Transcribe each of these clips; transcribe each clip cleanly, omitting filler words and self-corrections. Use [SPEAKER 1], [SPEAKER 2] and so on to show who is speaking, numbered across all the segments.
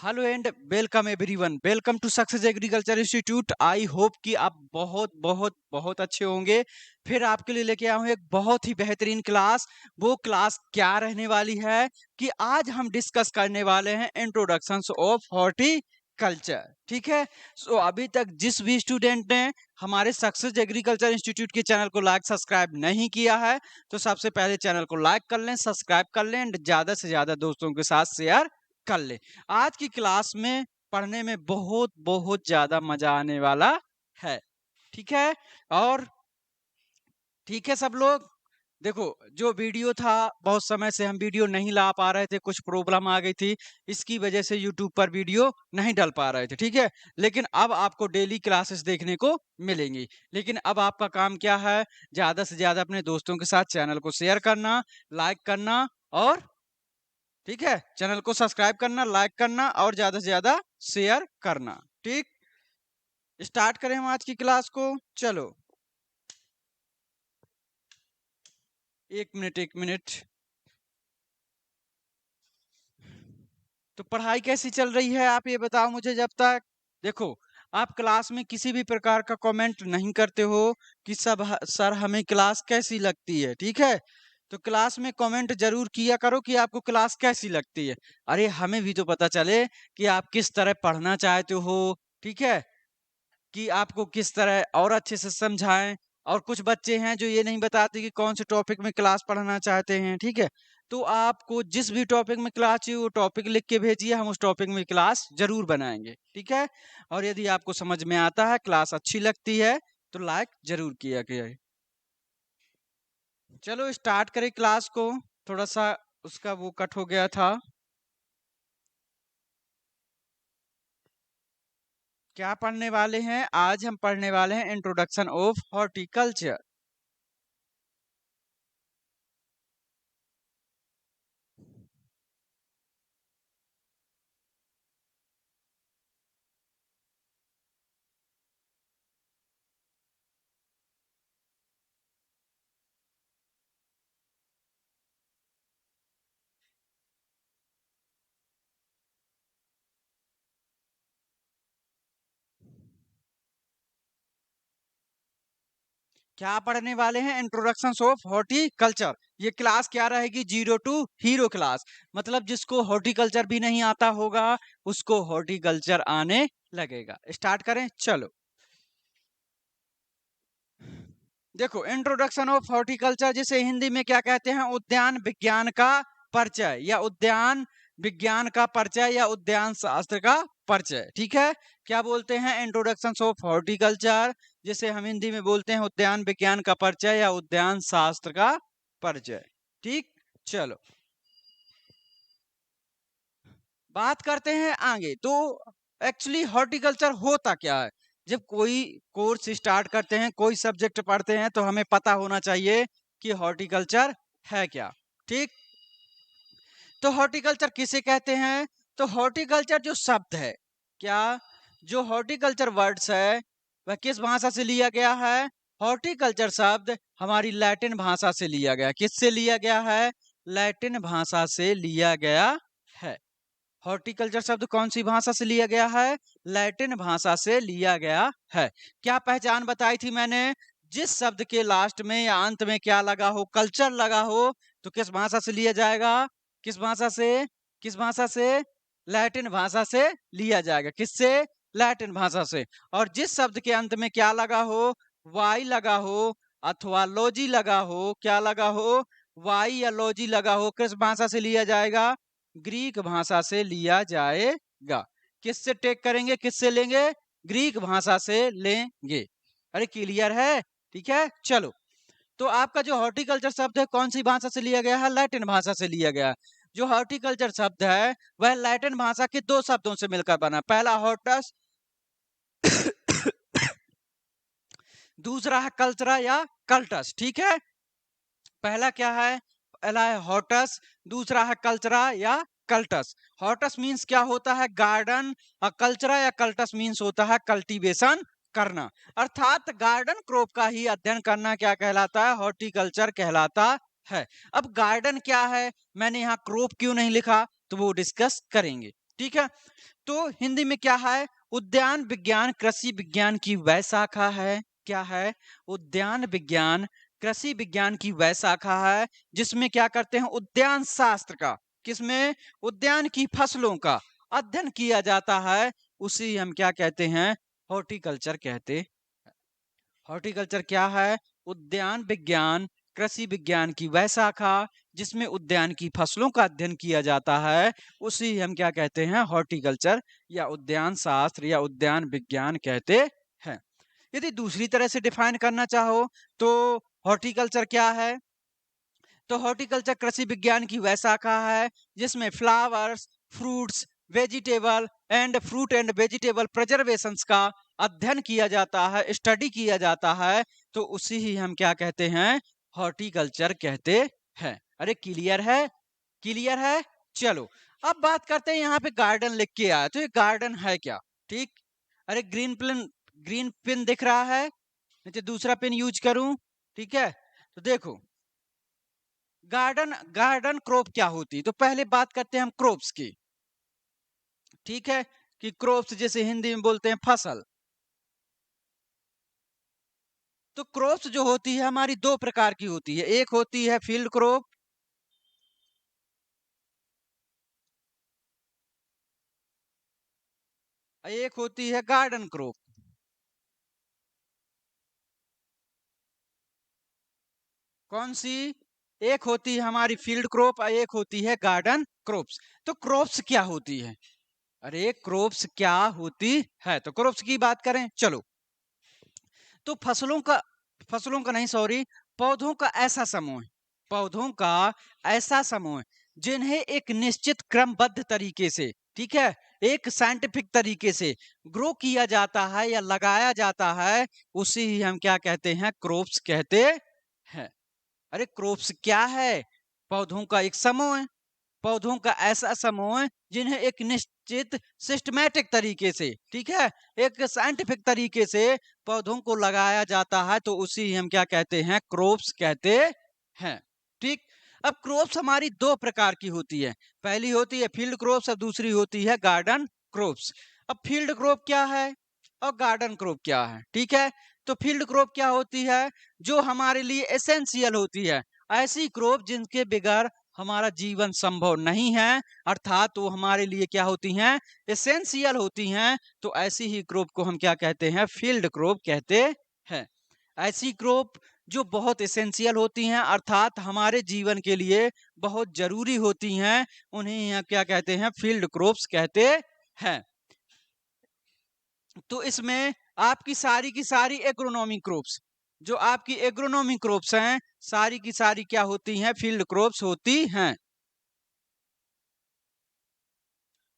[SPEAKER 1] Hello and welcome everyone, welcome to success agriculture institute. I hope कि आप बहुत बहुत बहुत अच्छे होंगे। फिर आपके लिए लेके आया हूँ एक बहुत ही बेहतरीन क्लास। वो क्लास क्या रहने वाली है कि आज हम डिस्कस करने वाले हैं इंट्रोडक्शंस ऑफ हॉर्टिकल्चर। ठीक है। सो अभी तक जिस भी स्टूडेंट ने हमारे सक्सेस एग्रीकल्चर इंस्टीट्यूट के चैनल को लाइक सब्सक्राइब नहीं किया है तो सबसे पहले चैनल को लाइक कर लें, सब्सक्राइब कर लें एंड ज्यादा से ज्यादा दोस्तों के साथ शेयर कर ले। आज की क्लास में पढ़ने में बहुत बहुत ज्यादा मजा आने वाला है। ठीक है। और ठीक है सब लोग। देखो, जो वीडियो था बहुत समय से हम वीडियो नहीं ला पा रहे थे, कुछ प्रॉब्लम आ गई थी, इसकी वजह से यूट्यूब पर वीडियो नहीं डाल पा रहे थे। ठीक है। लेकिन अब आपको डेली क्लासेस देखने को मिलेंगी। लेकिन अब आपका काम क्या है, ज्यादा से ज्यादा अपने दोस्तों के साथ चैनल को शेयर करना, लाइक करना और ठीक है, चैनल को सब्सक्राइब करना, लाइक करना और ज्यादा से ज्यादा शेयर करना। ठीक। स्टार्ट करें हम आज की क्लास को। चलो, एक मिनट एक मिनट। तो पढ़ाई कैसी चल रही है आप ये बताओ मुझे। जब तक देखो, आप क्लास में किसी भी प्रकार का कमेंट नहीं करते हो कि सर हमें क्लास कैसी लगती है। ठीक है। तो क्लास में कमेंट जरूर किया करो कि आपको क्लास कैसी लगती है। अरे हमें भी तो पता चले कि आप किस तरह पढ़ना चाहते हो। ठीक है। कि आपको किस तरह और अच्छे से समझाएं। और कुछ बच्चे हैं जो ये नहीं बताते कि कौन से टॉपिक में क्लास पढ़ना चाहते हैं। ठीक है। तो आपको जिस भी टॉपिक में क्लास चाहिए वो टॉपिक लिख के भेजिए, हम उस टॉपिक में क्लास जरूर बनाएंगे। ठीक है। और यदि आपको समझ में आता है, क्लास अच्छी लगती है तो लाइक जरूर किया करिए। चलो स्टार्ट करें क्लास को। थोड़ा सा उसका वो कट हो गया था। क्या पढ़ने वाले हैं आज? हम पढ़ने वाले हैं इंट्रोडक्शन ऑफ हॉर्टिकल्चर। क्या पढ़ने वाले हैं? Introduction of horticulture. ये क्लास क्या रहेगी? 0 to हीरो क्लास। मतलब जिसको हॉर्टिकल्चर भी नहीं आता होगा उसको हॉर्टिकल्चर आने लगेगा। स्टार्ट करें, चलो। देखो, इंट्रोडक्शन ऑफ हॉर्टिकल्चर जिसे हिंदी में क्या कहते हैं? उद्यान विज्ञान का परिचय, या उद्यान विज्ञान का परिचय, या उद्यान शास्त्र का परिचय। ठीक है। क्या बोलते हैं? इंट्रोडक्शन ऑफ हॉर्टिकल्चर, जिसे हम हिंदी में बोलते हैं उद्यान विज्ञान का परिचय या उद्यान शास्त्र का परिचय। ठीक। चलो, बात करते हैं आगे। तो एक्चुअली हॉर्टिकल्चर होता क्या है? जब कोई कोर्स स्टार्ट करते हैं, कोई सब्जेक्ट पढ़ते हैं, तो हमें पता होना चाहिए कि हॉर्टिकल्चर है क्या। ठीक। तो हॉर्टिकल्चर किसे कहते हैं? तो हॉर्टिकल्चर जो शब्द है, क्या जो हॉर्टिकल्चर वर्ड्स है वह किस भाषा से लिया गया है? हॉर्टिकल्चर शब्द हमारी लैटिन भाषा से लिया गया। किससे लिया गया है? लैटिन भाषा से लिया गया है। हॉर्टिकल्चर शब्द कौन सी भाषा से लिया गया है? लैटिन भाषा से लिया गया है। क्या पहचान बताई थी मैंने? जिस शब्द के लास्ट में या अंत में क्या लगा हो, कल्चर लगा हो, तो किस भाषा से लिया जाएगा? किस भाषा से? किस भाषा से? लैटिन भाषा से लिया जाएगा। किससे? लैटिन भाषा से। और जिस शब्द के अंत में क्या लगा हो, वाई लगा हो अथवा लॉजी लगा हो, क्या लगा हो? वाई या लॉजी लगा हो, किस भाषा से लिया जाएगा? ग्रीक भाषा से लिया जाएगा। किससे टेक करेंगे, किससे लेंगे? ग्रीक भाषा से लेंगे। अरे क्लियर है? ठीक है। चलो, तो आपका जो हॉर्टिकल्चर शब्द है कौन सी भाषा से लिया गया है? लैटिन भाषा से लिया गया है। जो हॉर्टिकल्चर शब्द है वह लैटिन भाषा के दो शब्दों से मिलकर बना। पहला हॉर्टस, दूसरा है कल्चरा या कल्टस। ठीक है। पहला क्या है? पहला है हॉर्टस, दूसरा है कल्चरा या कल्टस। हॉर्टस मींस क्या होता है? गार्डन। और कल्चरा या कल्टस मींस होता है कल्टीवेशन करना। अर्थात गार्डन क्रॉप का ही अध्ययन करना क्या कहलाता है? हॉर्टिकल्चर कहलाता है। अब गार्डन क्या है, मैंने यहाँ क्रॉप क्यों नहीं लिखा, तो वो डिस्कस करेंगे। ठीक है। तो हिंदी में क्या है? उद्यान विज्ञान कृषि विज्ञान की वह शाखा है। क्या है? उद्यान विज्ञान कृषि विज्ञान की वह शाखा है जिसमें क्या करते हैं? उद्यान शास्त्र का, किसमें? उद्यान की फसलों का अध्ययन किया जाता है। उसी हम क्या कहते हैं? हॉर्टिकल्चर कहते हैं। हॉर्टिकल्चर क्या है? उद्यान विज्ञान कृषि विज्ञान की वह शाखा जिसमें उद्यान की फसलों का अध्ययन किया जाता है, उसी हम क्या कहते हैं? हॉर्टिकल्चर या उद्यान शास्त्र या उद्यान विज्ञान कहते हैं। यदि दूसरी तरह से डिफाइन करना चाहो तो हॉर्टिकल्चर क्या है? तो हॉर्टिकल्चर कृषि विज्ञान की वह शाखा है जिसमें flowers, fruits, vegetable and vegetable preservations का अध्ययन किया जाता है, स्टडी किया जाता है। तो उसी ही हम क्या कहते हैं? हॉर्टिकल्चर कहते हैं। अरे क्लियर है? क्लियर है? चलो, अब बात करते हैं। यहाँ पे गार्डन लिख के आया, तो ये गार्डन है क्या? ठीक। अरे ग्रीन पिन दिख रहा है, नहीं तो दूसरा पिन यूज करूं? ठीक है। तो देखो, गार्डन क्रॉप क्या होती है? तो पहले बात करते हैं हम क्रॉप्स की। ठीक है, कि क्रॉप्स जैसे हिंदी में बोलते हैं फसल। तो क्रॉप्स जो होती है हमारी दो प्रकार की होती है। एक होती है फील्ड क्रॉप, एक होती है गार्डन क्रॉप। कौन सी? एक होती है हमारी फील्ड क्रॉप और एक होती है गार्डन क्रॉप्स। तो क्रॉप्स क्या होती है? अरे क्रॉप्स क्या होती है? तो क्रॉप्स की बात करें, चलो। तो फसलों का नहीं, सॉरी, पौधों का ऐसा समूह है, पौधों का ऐसा समूह है जिन्हें एक निश्चित क्रमबद्ध तरीके से, ठीक है, एक साइंटिफिक तरीके से ग्रो किया जाता है या लगाया जाता है, उसी ही हम क्या कहते हैं? क्रॉप्स कहते हैं। अरे क्रॉप्स क्या है? पौधों का एक समूह है, पौधों का ऐसा समूह है जिन्हें एक निश्चित सिस्टमैटिक तरीके से, ठीक है, एक साइंटिफिक तरीके से पौधों को लगाया जाता है, तो उसी हम क्या कहते हैं? क्रॉप्स कहते हैं। ठीक। अब क्रॉप्स हमारी दो प्रकार की होती है। पहली होती है फील्ड क्रॉप्स और दूसरी होती है गार्डन क्रॉप्स। अब फील्ड क्रॉप क्या है और गार्डन क्रॉप क्या है? ठीक है। तो फील्ड क्रॉप क्या होती है? जो हमारे लिए एसेंशियल होती है, ऐसी क्रॉप जिनके बिगैर हमारा जीवन संभव नहीं है, अर्थात वो हमारे लिए क्या होती हैं? एसेंशियल होती हैं। तो ऐसी ही क्रॉप को हम क्या कहते हैं? फील्ड क्रॉप कहते हैं। ऐसी क्रॉप जो बहुत एसेंशियल होती हैं, अर्थात हमारे जीवन के लिए बहुत जरूरी होती हैं, उन्हें यहाँ क्या कहते हैं? फील्ड क्रॉप्स कहते हैं। तो इसमें आपकी सारी की सारी एग्रोनॉमी क्रॉप्स, जो आपकी एग्रोनॉमी क्रॉप्स हैं, सारी की सारी क्या होती हैं? फील्ड क्रॉप्स होती हैं।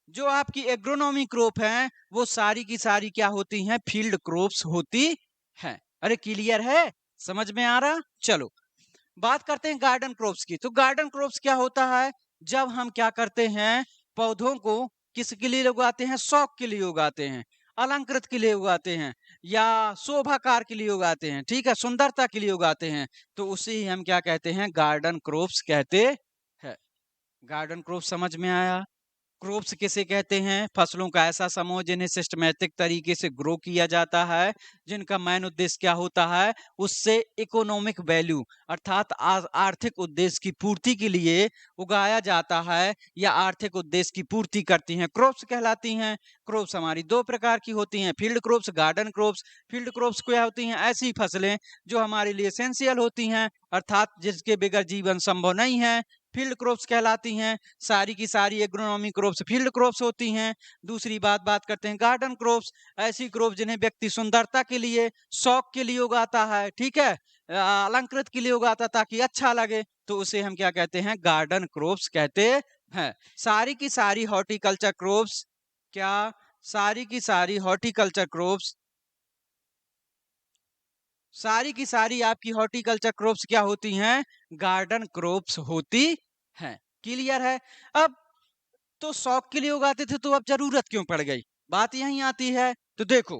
[SPEAKER 1] जो आपकी एग्रोनॉमी क्रॉप है वो सारी की सारी क्या होती हैं? फील्ड क्रॉप्स होती हैं। अरे क्लियर है? समझ में आ रहा? चलो, बात करते हैं गार्डन क्रॉप्स की। तो गार्डन क्रॉप्स क्या होता है? जब हम क्या करते हैं? पौधों को किसके लिए उगाते हैं? शौक के लिए उगाते हैं, अलंकृत के लिए उगाते हैं, या शोभाकार के लिए उगाते हैं, ठीक है, सुंदरता के लिए उगाते हैं, तो उसे ही हम क्या कहते हैं? गार्डन क्रॉप्स कहते हैं। गार्डन क्रॉप्स समझ में आया? क्रॉप्स किसे कहते हैं? फसलों का ऐसा समूह जिन्हें सिस्टमैटिक तरीके से ग्रो किया जाता है, जिनका मेन उद्देश्य क्या होता है? उससे इकोनॉमिक वैल्यू, अर्थात आर्थिक उद्देश्य की पूर्ति के लिए उगाया जाता है या आर्थिक उद्देश्य की पूर्ति करती हैं, क्रॉप्स कहलाती हैं। क्रॉप्स हमारी दो प्रकार की होती हैं, field crops, garden crops. Field crops क्या होती हैं? ऐसी फसलें जो हमारे लिए एसेंशियल होती हैं, अर्थात जिसके बगैर जीवन संभव नहीं है, फील्ड क्रॉप्स कहलाती हैं। सारी की सारी एग्रोनॉमी क्रॉप्स फील्ड क्रॉप्स होती हैं। दूसरी बात करते हैं गार्डन क्रॉप्स। ऐसी क्रॉप जिन्हें व्यक्ति सुंदरता के लिए, शौक के लिए उगाता है, ठीक है, अलंकृत के लिए उगाता है ताकि अच्छा लगे, तो उसे हम क्या कहते हैं? गार्डन क्रॉप्स कहते हैं। सारी की सारी हॉर्टिकल्चर क्रॉप्स क्या, सारी की सारी हॉर्टिकल्चर क्रॉप्स, सारी की सारी आपकी हॉर्टिकल्चर क्रॉप्स क्या होती हैं? गार्डन क्रॉप्स होती हैं। क्लियर है? अब तो शौक के लिए उगाते थे तो अब जरूरत क्यों पड़ गई? बात यहीं आती है। तो देखो,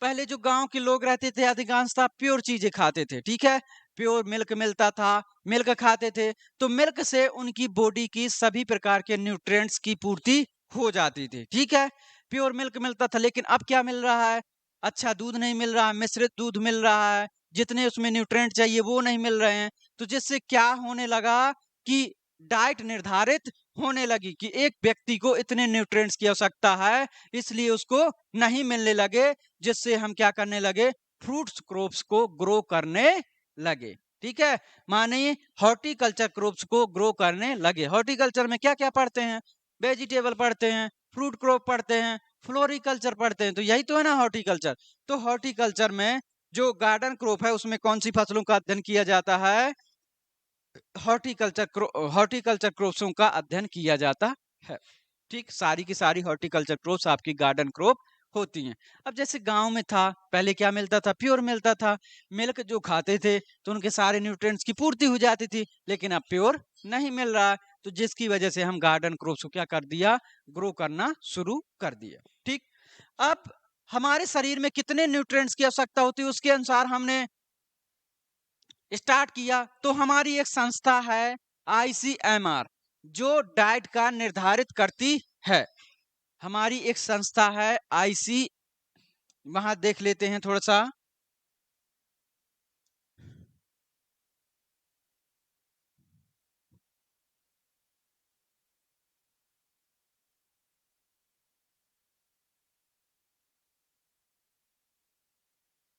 [SPEAKER 1] पहले जो गांव के लोग रहते थे अधिकांशतः प्योर चीजें खाते थे, ठीक है, प्योर मिल्क मिलता था, मिल्क खाते थे, तो मिल्क से उनकी बॉडी की सभी प्रकार के न्यूट्रिएंट्स की पूर्ति हो जाती थी, ठीक है? प्योर मिल्क मिलता था, लेकिन अब क्या मिल रहा है? अच्छा दूध नहीं मिल रहा है, मिश्रित दूध मिल रहा है, जितने उसमें न्यूट्रिएंट चाहिए वो नहीं मिल रहे हैं। तो जिससे क्या होने लगा कि डाइट निर्धारित होने लगी कि एक व्यक्ति को इतने न्यूट्रिएंट्स की आवश्यकता है, इसलिए उसको नहीं मिलने लगे, जिससे हम क्या करने लगे? फ्रूट्स क्रॉप्स को ग्रो करने लगे, ठीक है? माने हॉर्टिकल्चर क्रॉप्स को ग्रो करने लगे। हॉर्टिकल्चर में क्या-क्या पढ़ते हैं? वेजिटेबल पढ़ते हैं, फ्रूट क्रॉप पढ़ते हैं, फ्लोरिकल्चर पढ़ते हैं, तो यही तो है ना हॉर्टिकल्चर। तो हॉर्टिकल्चर में जो गार्डन क्रॉप है उसमें कौन सी फसलों का अध्ययन किया जाता है? हॉर्टिकल्चर क्रॉप्सों का अध्ययन किया जाता है, ठीक? सारी की सारी हॉर्टिकल्चर क्रॉप्स आपकी गार्डन क्रॉप होती हैं। अब जैसे गांव में था, पहले क्या मिलता था? प्योर मिलता था, मिल्क जो खाते थे तो उनके सारे न्यूट्रिएंट्स की पूर्ति हो जाती थी, लेकिन अब प्योर नहीं मिल रहा है, तो जिसकी वजह से हम गार्डन क्रॉप्स को क्या कर दिया? ग्रो करना शुरू कर दिया, ठीक? अब हमारे शरीर में कितने न्यूट्रिएंट्स की आवश्यकता होती है उसके अनुसार हमने स्टार्ट किया। तो हमारी एक संस्था है आईसीएमआर, जो डाइट का निर्धारित करती है। हमारी एक संस्था है आईसी, वहां देख लेते हैं थोड़ा सा।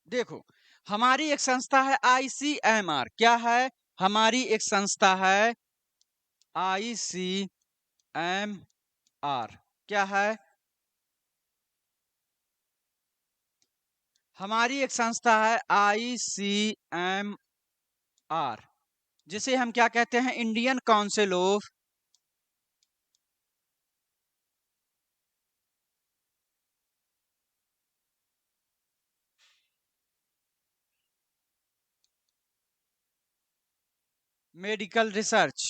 [SPEAKER 1] देखो, हमारी एक संस्था है आईसीएमआर, क्या है? हमारी एक संस्था है आईसीएमआर, क्या है? हमारी एक संस्था है आईसीएमआर, जिसे हम क्या कहते हैं? Indian council of medical research.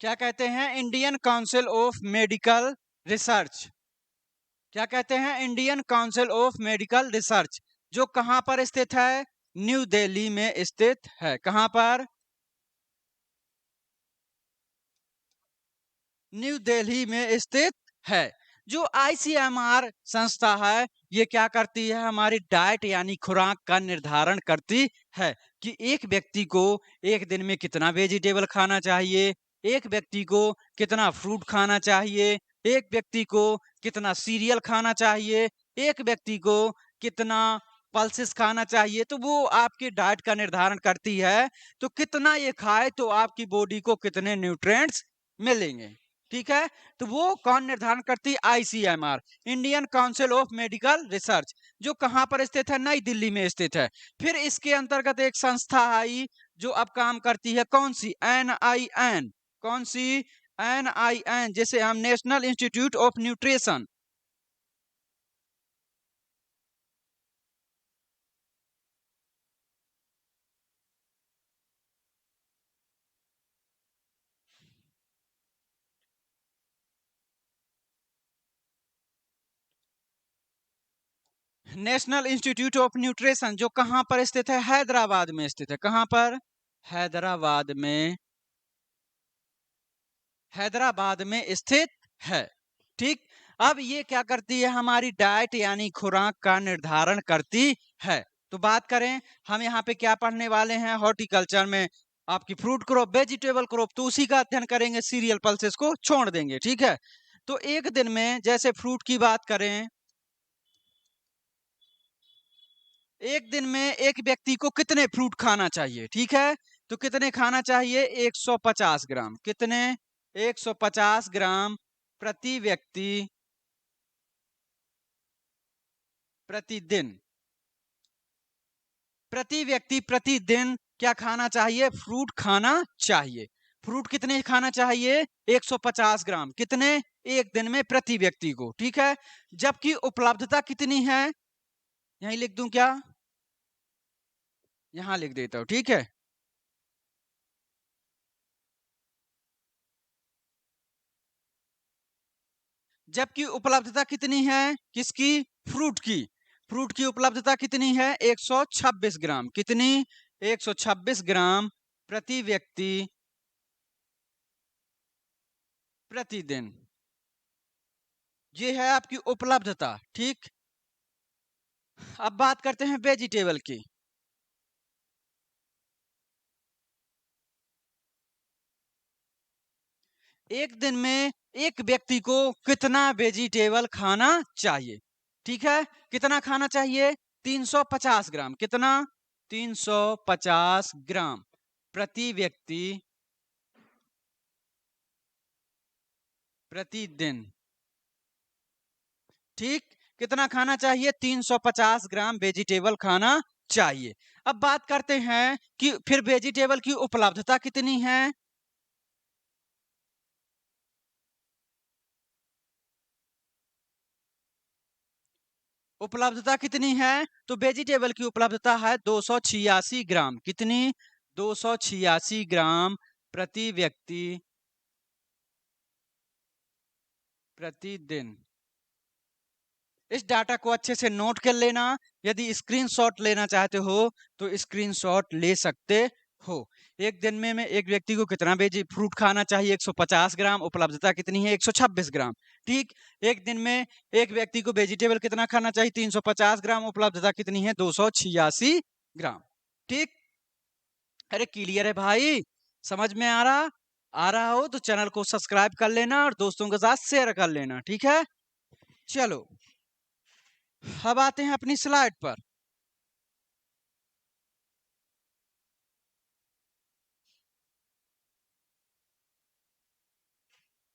[SPEAKER 1] क्या कहते हैं? Indian council of medical research. क्या कहते हैं? Indian council of medical research, जो कहां पर स्थित है? न्यू दिल्ली में स्थित है। कहां पर? न्यू दिल्ली में स्थित है। जो आईसीएमआर संस्था है, ये क्या करती है? हमारी डाइट यानी खुराक का निर्धारण करती है कि एक व्यक्ति को एक दिन में कितना वेजिटेबल खाना चाहिए, एक व्यक्ति को कितना फ्रूट खाना चाहिए, एक व्यक्ति को कितना सीरियल खाना चाहिए, एक व्यक्ति को कितना पल्सेस खाना चाहिए। तो वो आपकी डाइट का निर्धारण करती है, तो कितना ये खाए तो आपकी बॉडी को कितने न्यूट्रिएंट्स मिलेंगे, ठीक है? तो वो कौन निर्धारण करती है? ICMR, Indian council of medical research, जो कहां पर स्थित है? नई दिल्ली में स्थित है। फिर इसके अंतर्गत एक संस्था आई जो अब काम करती है, कौन सी? एनआईएन। कौन सी? एनआईएन, जैसे हम national institute of nutrition. National institute of nutrition, जो कहां पर स्थित है? हैदराबाद में स्थित है। कहां पर? हैदराबाद में, हैदराबाद में स्थित है, ठीक? अब ये क्या करती है? हमारी डाइट यानी खुराक का निर्धारण करती है। तो बात करें, हम यहाँ पे क्या पढ़ने वाले हैं? हॉर्टिकल्चर में आपकी फ्रूट क्रॉप, वेजिटेबल क्रॉप, तो उसी का अध्ययन करेंगे, सीरियल पल्सेस को छोड़ देंगे, ठीक है? तो एक दिन में जैसे फ्रूट की बात करें, एक दिन में एक व्यक्ति को कितने फ्रूट खाना चाहिए, ठीक है? तो कितने खाना चाहिए? 150 ग्राम। कितने? 150 ग्राम प्रति व्यक्ति प्रतिदिन। प्रति व्यक्ति प्रतिदिन क्या खाना चाहिए? फ्रूट खाना चाहिए। फ्रूट कितने खाना चाहिए? 150 ग्राम। कितने? एक दिन में प्रति व्यक्ति को, ठीक है? जबकि उपलब्धता कितनी है? यहीं लिख दूं क्या? यहां लिख देता हूं, ठीक है? जबकि उपलब्धता कितनी है किसकी? फ्रूट की। फ्रूट की उपलब्धता कितनी है? 126 ग्राम। कितनी? 126 ग्राम प्रति व्यक्ति प्रतिदिन। ये है आपकी उपलब्धता। ठीक, अब बात करते हैं वेजिटेबल की। एक दिन में एक व्यक्ति को कितना वेजिटेबल खाना चाहिए? ठीक है, कितना खाना चाहिए? 350 ग्राम। कितना? 350 ग्राम प्रति व्यक्ति प्रतिदिन। ठीक, कितना खाना चाहिए? 350 ग्राम वेजिटेबल खाना चाहिए। अब बात करते हैं कि फिर वेजिटेबल की उपलब्धता कितनी है? उपलब्धता कितनी है? तो वेजिटेबल की उपलब्धता है 286 ग्राम। कितनी? 286 ग्राम प्रति व्यक्ति प्रतिदिन। इस डाटा को अच्छे से नोट कर लेना। यदि स्क्रीनशॉट लेना चाहते हो तो स्क्रीनशॉट ले सकते हो। एक दिन में एक व्यक्ति को कितना वेजी फ्रूट खाना चाहिए? 150 ग्राम। उपलब्धता कितनी है? 126 ग्राम। ठीक, एक दिन में एक व्यक्ति को वेजिटेबल कितना खाना चाहिए? 350 ग्राम। उपलब्धता कितनी है? 286 ग्राम। ठीक, अरे क्लियर है भाई? समझ में आ रहा हो तो चैनल को सब्सक्राइब कर लेना और दोस्तों के साथ शेयर कर लेना। ठीक है, चलो अब आते हैं अपनी स्लाइड पर।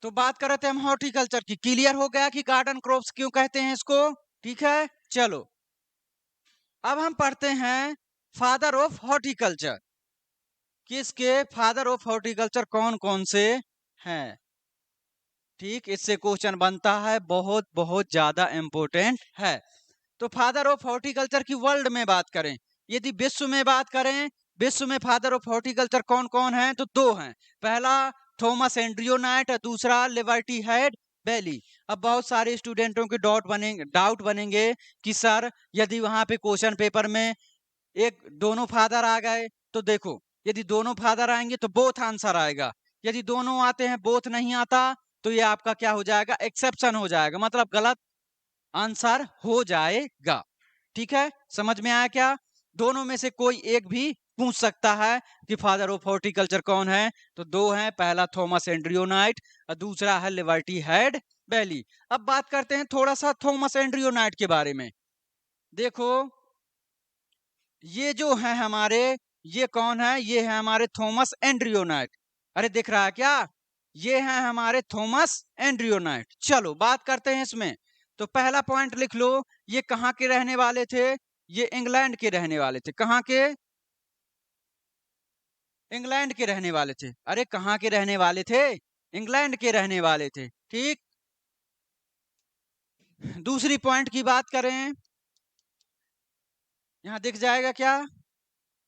[SPEAKER 1] तो बात कर रहे थे हम हॉर्टिकल्चर की। क्लियर हो गया कि गार्डन क्रॉप्स क्यों कहते हैं इसको? ठीक है, चलो अब हम पढ़ते हैं फादर ऑफ हॉर्टिकल्चर। किसके फादर ऑफ हॉर्टिकल्चर कौन कौन से हैं? ठीक, इससे क्वेश्चन बनता है, बहुत बहुत ज्यादा इंपॉर्टेंट है। तो फादर ऑफ हॉर्टिकल्चर की वर्ल्ड में बात करें, यदि विश्व में बात करें, विश्व में फादर ऑफ हॉर्टिकल्चर कौन कौन है? तो दो हैं। पहला थॉमस एंड्रयू नाइट और दूसरा लिबर्टी हेड बेली। अब बहुत सारे स्टूडेंटों के डाउट बनेंगे कि सर यदि वहां पे क्वेश्चन पेपर में एक दोनों फादर आ गए तो देखो, यदि दोनों फादर आएंगे तो बोथ आंसर आएगा। यदि दोनों आते हैं बोथ नहीं आता तो ये आपका क्या हो जाएगा? एक्सेप्शन हो जाएगा, मतलब गलत आंसर हो जाएगा। ठीक है, समझ में आया क्या? दोनों में से कोई एक भी पूछ सकता है कि फादर ऑफ हॉर्टिकल्चर कौन है। तो दो हैं, पहला थॉमस एंड्रयू नाइट और दूसरा है लिबर्टी हेड बेली। अब बात करते हैं थोड़ा सा थॉमस एंड्रयू नाइट के बारे में। देखो, ये जो है हमारे, ये कौन है? ये है हमारे थॉमस एंड्रयू नाइट। अरे दिख रहा है क्या? ये है हमारे थॉमस एंड्रयू नाइट। चलो बात करते हैं इसमें। तो पहला पॉइंट लिख लो, ये कहाँ के रहने वाले थे? ये इंग्लैंड के रहने वाले थे। कहाँ के? इंग्लैंड के रहने वाले थे। अरे कहाँ के रहने वाले थे? इंग्लैंड के रहने वाले थे। ठीक, दूसरी पॉइंट की बात करें, यहाँ दिख जाएगा क्या?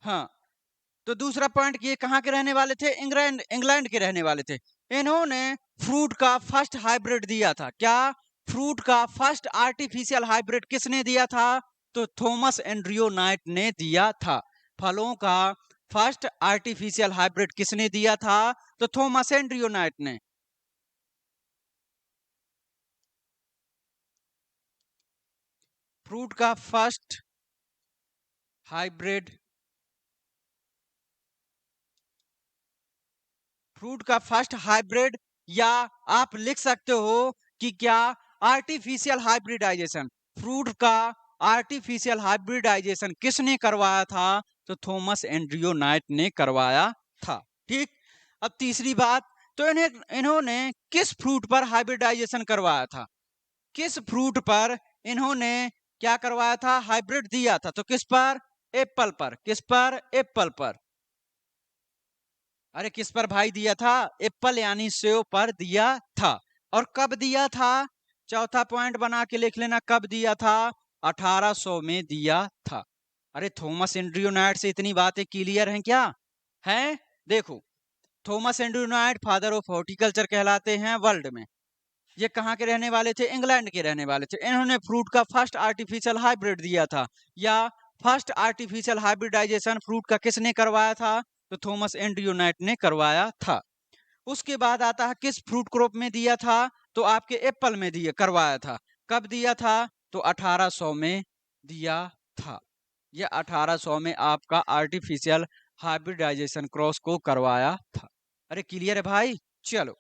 [SPEAKER 1] हाँ, तो दूसरा पॉइंट, ये कहाँ के रहने वाले थे? इंग्लैंड इंग्लैंड के रहने वाले थे। इन्होंने फ्रूट का फर्स्ट हाइब्रिड दिया था। क्या? फ्रूट का फर्स्ट आर्टिफिशियल हाइब्रिड किसने दिया था? तो थॉमस एंड्रयू नाइट ने दिया था। फलों का फर्स्ट आर्टिफिशियल हाइब्रिड किसने दिया था? तो थॉमस एंड्रयू नाइट ने। फ्रूट का फर्स्ट हाइब्रिड, फ्रूट का फर्स्ट हाइब्रिड, या आप लिख सकते हो कि क्या? Artificial hybridisation. फ्रूट का आर्टिफिशियल हाइब्रिडाइजेशन किसने करवाया था? तो थॉमस एंड्रयू नाइट ने करवाया था। ठीक, अब तीसरी बात, तो इन्होंने किस फ्रूट पर हाइब्रिडाइजेशन करवाया था? किस फ्रूट पर इन्होंने क्या करवाया था? हाइब्रिड दिया था। तो किस पर? एप्पल पर। किस पर? एप्पल पर। अरे किस पर भाई दिया था? एप्पल यानी सेव पर दिया था। और कब दिया था? चौथा पॉइंट बना के लिख लेना, कब दिया था? 1800 में दिया था। अरे थॉमस एंड्रयू नाइट से इतनी बातें क्लियर हैं क्या? हैं? देखो, Thomas Andrew night father of horticulture कहलाते हैं वर्ल्ड में। ये कहाँ के रहने वाले थे? इंग्लैंड के रहने वाले थे। इन्होंने फ्रूट का फर्स्ट आर्टिफिशियल हाइब्रिड दिया था, या फर्स्ट आर्टिफिशियल हाइब्रिडाइजेशन फ्रूट का किसने करवाया था? तो थॉमस एंड्रयूनाइट ने करवाया था। उसके बाद आता है किस फ्रूट क्रॉप में दिया था? तो आपके एप्पल में दिया करवाया था। कब दिया था? तो 1800 में दिया था। यह 1800 में आपका आर्टिफिशियल हाइब्रिडाइजेशन क्रॉस को करवाया था। अरे क्लियर है भाई? चलो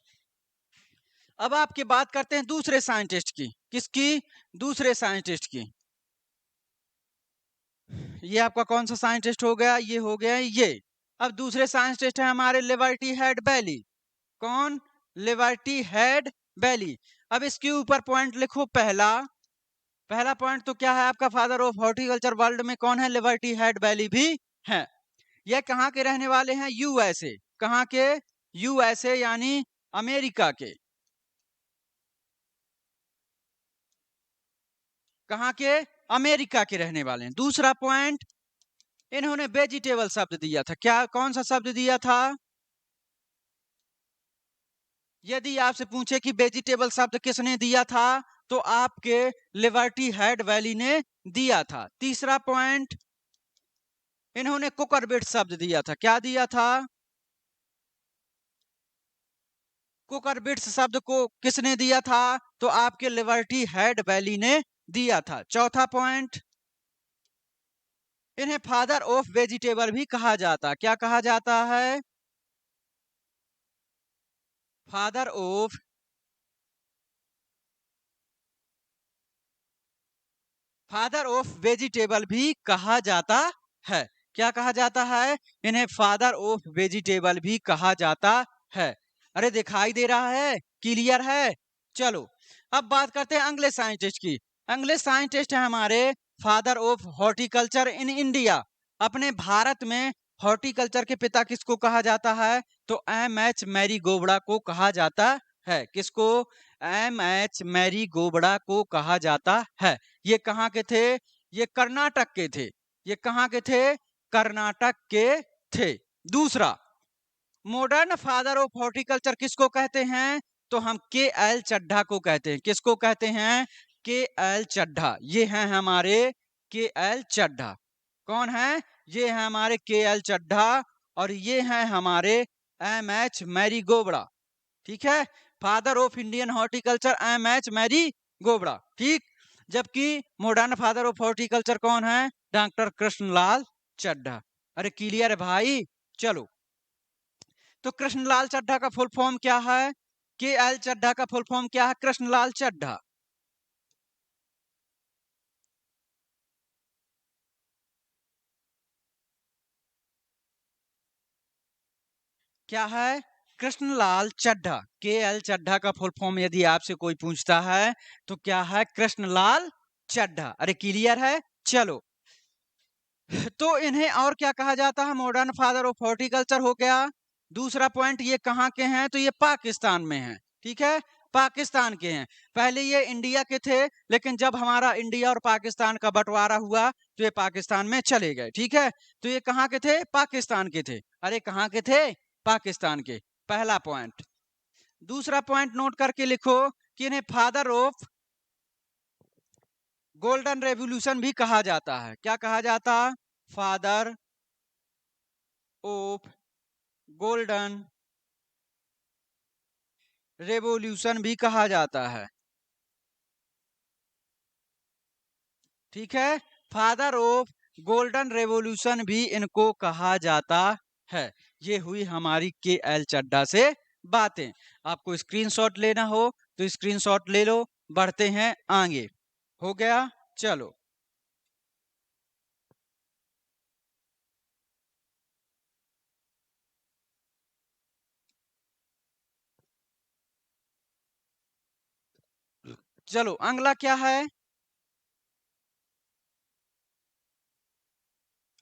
[SPEAKER 1] अब आपकी बात करते हैं दूसरे साइंटिस्ट की। किसकी? दूसरे साइंटिस्ट की। ये आपका कौन सा साइंटिस्ट हो गया? ये हो गया ये। अब दूसरे साइंटिस्ट है हमारे लिबर्टी हेड बैली। कौन? लिबर्टी हेड बैली। अब इसके ऊपर पॉइंट लिखो। पहला पहला पॉइंट तो क्या है आपका? फादर ऑफ हॉर्टिकल्चर वर्ल्ड में कौन है? लिबर्टी हेड बैली भी है। यह कहाँ के रहने वाले हैं? यूएसए। कहाँ के? यूएसए यानी अमेरिका के। कहाँ के? अमेरिका के रहने वाले हैं। दूसरा पॉइंट, इन्होंने वेजिटेबल शब्द दिया था। क्या? कौन सा शब्द दिया था? यदि आपसे पूछे कि वेजिटेबल शब्द किसने दिया था, तो आपके लिबर्टी हेड वैली ने दिया था। तीसरा पॉइंट, इन्होंने कुकरबिट शब्द दिया था। क्या दिया था? कुकरबिट्स शब्द को किसने दिया था? तो आपके लिबर्टी हेड वैली ने दिया था। चौथा पॉइंट, इन्हें फादर ऑफ वेजिटेबल भी कहा जाता। क्या कहा जाता है? Father of father of vegetable भी कहा जाता है। क्या कहा जाता है? इन्हें फादर ऑफ वेजिटेबल भी कहा जाता है। अरे दिखाई दे रहा है? क्लियर है? चलो अब बात करते हैं अगले साइंटिस्ट की। अगले साइंटिस्ट है हमारे father of horticulture in India. अपने भारत में हॉर्टिकल्चर के पिता किसको कहा जाता है? तो एम एच मैरी गोबड़ा को कहा जाता है। किसको? एम एच मैरी गोबड़ा को कहा जाता है। ये कहाँ के थे? ये कर्नाटक के थे। ये कहाँ के थे? कर्नाटक के थे। दूसरा, मॉडर्न फादर ऑफ हॉर्टिकल्चर किसको कहते हैं? तो हम के एल चड्ढा को कहते हैं। किसको कहते हैं? के एल चड्ढा। ये हैं हमारे के एल चड्ढा। कौन है? ये है हमारे के एल चड्ढा, और ये हैं हमारे एम एच मैरी गोबड़ा। ठीक है, father of Indian horticulture M H Mari Gowda. ठीक, जबकि मॉडर्न फादर ऑफ हॉर्टिकल्चर कौन है? डॉक्टर कृष्णलाल चड्ढा। अरे क्लियर है भाई? चलो, तो कृष्णलाल चड्ढा का फुल फॉर्म क्या है? के एल चड्ढा का फुल फॉर्म क्या है? कृष्णलाल चड्ढा। क्या है? कृष्णलाल चड्ढा। के एल चड्ढा का फुल फॉर्म यदि आपसे कोई पूछता है तो क्या है? कृष्णलाल चड्ढा। अरे क्लियर है? चलो, तो इन्हें और क्या कहा जाता है? मॉडर्न फादर ऑफ हॉर्टिकल्चर हो गया। दूसरा पॉइंट, ये कहाँ के हैं? तो ये पाकिस्तान में हैं। ठीक है, पाकिस्तान के हैं। पहले ये इंडिया के थे, लेकिन जब हमारा इंडिया और पाकिस्तान का बंटवारा हुआ तो ये पाकिस्तान में चले गए। ठीक है, तो ये कहाँ के थे? पाकिस्तान के थे। अरे कहाँ के थे? पाकिस्तान के। पहला पॉइंट। दूसरा पॉइंट नोट करके लिखो कि इन्हें फादर ऑफ गोल्डन रेवोल्यूशन भी कहा जाता है। क्या कहा जाता? फादर ऑफ गोल्डन रेवोल्यूशन भी कहा जाता है। ठीक है, फादर ऑफ गोल्डन रेवोल्यूशन भी इनको कहा जाता है। ये हुई हमारी के एल चड्ढा से बातें। आपको स्क्रीनशॉट लेना हो तो स्क्रीनशॉट ले लो। बढ़ते हैं आगे। हो गया? चलो, चलो अगला क्या है?